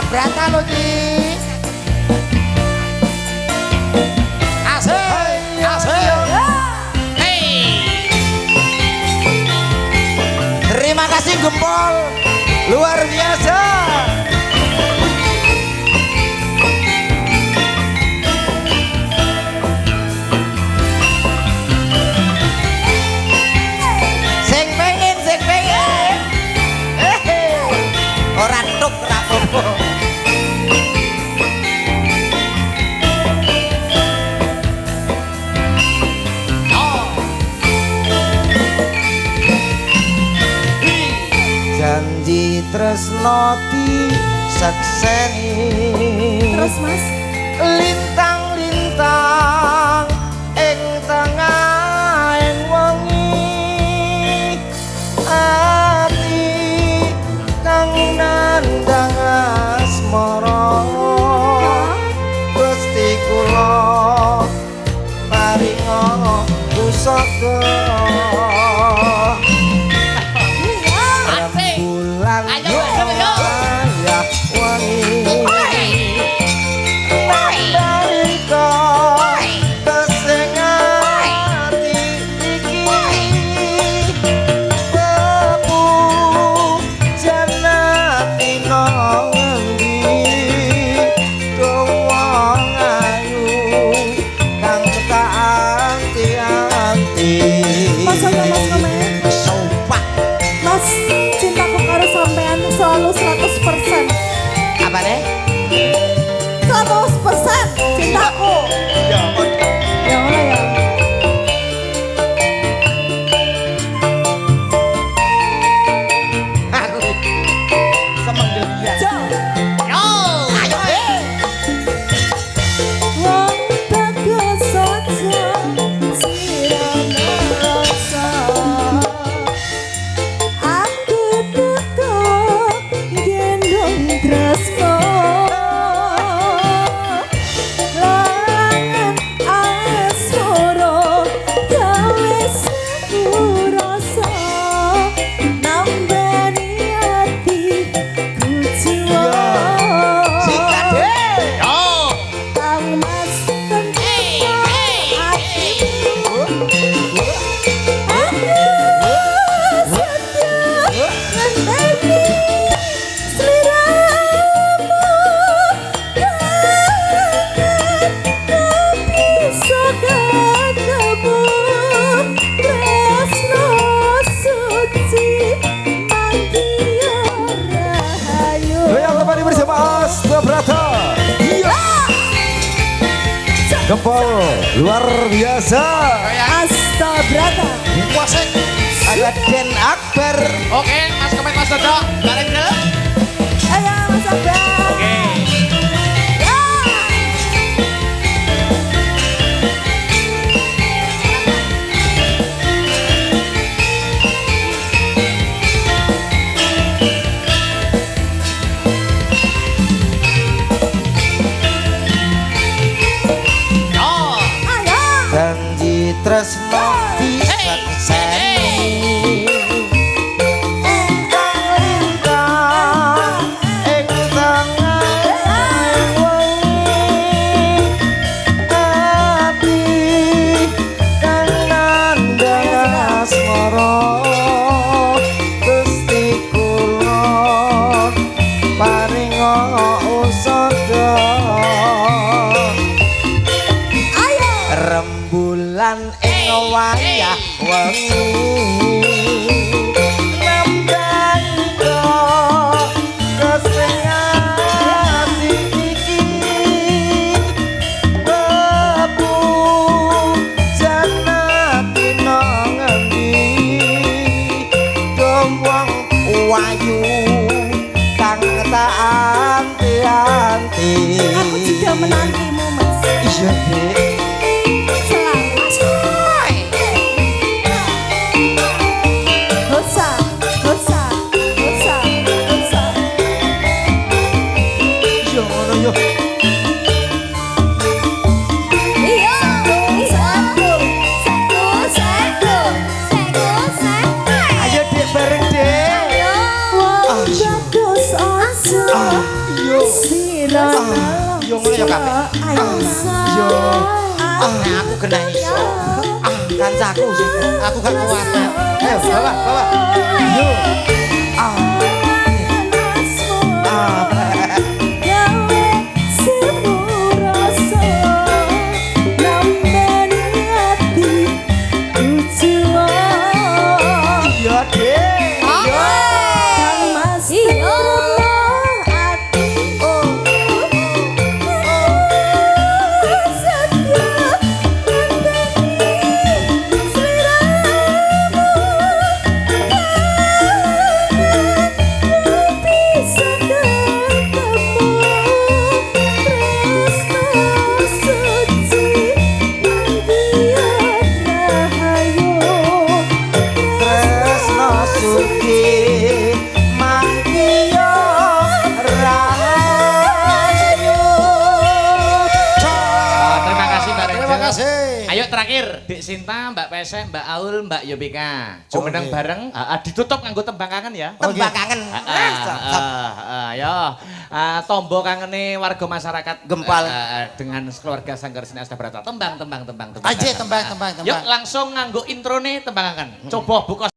Brata lo Ji. Asik, asik. Terima kasih Gempol, luar biasa. Sing pengen. Ora tuk rapopo. Janji tresno disekseni. Terus Mas. Lintang-lintang ing tengahing wengi. Ati kang nandhang asmara. Gusti kula paringa pusaka. Apa deh? 100% cintaku. Ya, Ya Allah ya. aku seneng dia. Jo. Yo, ayo deh. Wong bagus saja sirana rasa. Aku tetap gendong tresno. Larangan asmara gawe saku rasa. Nambani hatiku jiwa. Sikat deh. Yo. Kang Mas tentang hatimu. Aku setia ngenteni sliramu. Kangen bisa ketemu. Tresno suci mangkiyo rahayu. Goyang kembali bersama Asta Brata. Iya. Gempol luar biasa. Asta Brata. Kuasek. Ada Den Akbar. Oke, Mas Kemet, Mas Dodo. Bareng dulu. Ayo Mas Abang. Oke. Ya. Yo. Ayo. Janji tresno disekseni. Lintang-lintang ing tengahing wengi. Ati kang nandhang asmara. Gusti kula paringa usada. Ayo. Rembulan ing wayah wengi. Nambani kesengati iki. Bebu janati nang endi. Domwong wayu kang tak anti-anti. Aku juga menantimu Mas. Iya, Dek. Selalu. Dosa. Iya ngono yo. Iya. Satu. Ayo Dek bareng Dek. Wong bagus aja. Yo. Yo ngono ya kabeh. Yo. Nek aku kena iso. Kancaku sih. Aku gak kuat. Ayo, bawa. Yo. Iya, Dek. Yo. Tresno suci mangkiyo rahayu. Terima kasih Mbak Renjel. Terima kasih. Ayo terakhir, Dik Sinta, Mbak Pesek, Mbak Aul, Mbak Yobika. Oh, Jumeneng nggih. bareng, ditutup nganggo tembang kangen ya. Tembang kangen. Ayo, tombo kangene warga masyarakat Gempal. dengan keluarga Sanggar Seni Asta Brata. Tembang. Aja tembang. Yuk langsung nganggo introne tembang kangen. Coba buka